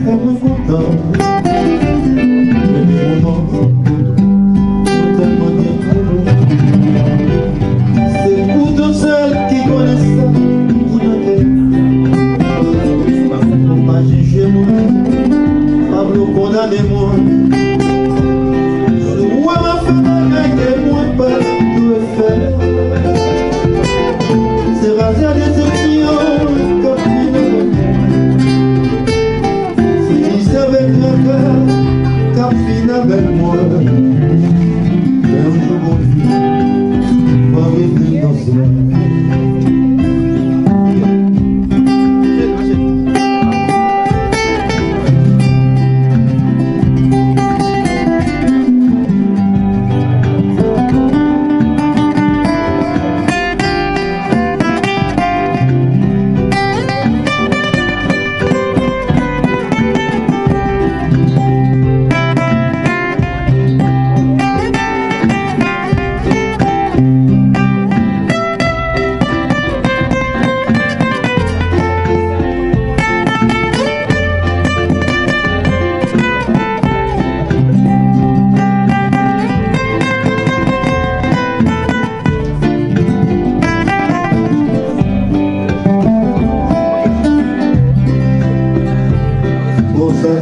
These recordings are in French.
fais-moi content. Mais des moments sont tellement différents. C'est pour tous ceux qui connaissent ça, qui n'ont pas jugé moi, pas me condamner moi. Je vois ma femme avec moi, pas tout faire. C'est rasé à des options, comme finir avec mon cœur, car fin avec moi. Mais un jour mon fils va revenir dans ce monde.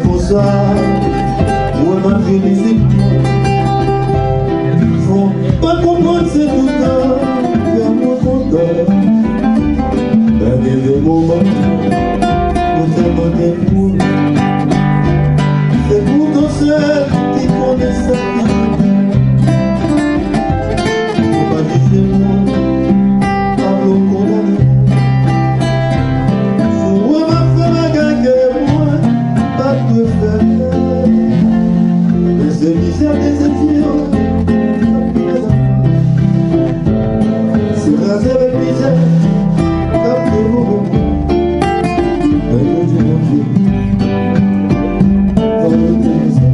Pour ça, moi ma félicité. Faut pas comprendre c'est tout temps, faire-moi content. Dans des moments, nous tellement d'amour. C'est pour tous ceux qui connaissent ça. Faut pas juger moi, pas me condamner. Je vois ma femme à gagner moi. Peut faire les émissaires des étudiants. C'est rasé avec misère, comme de vous. Mais mon Dieu, dans le désert.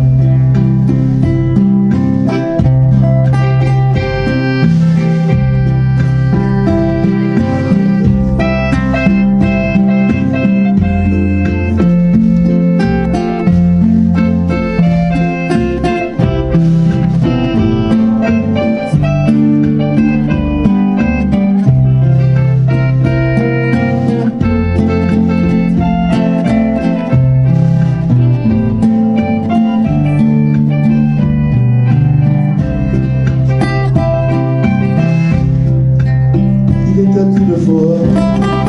Il est à tout de fois.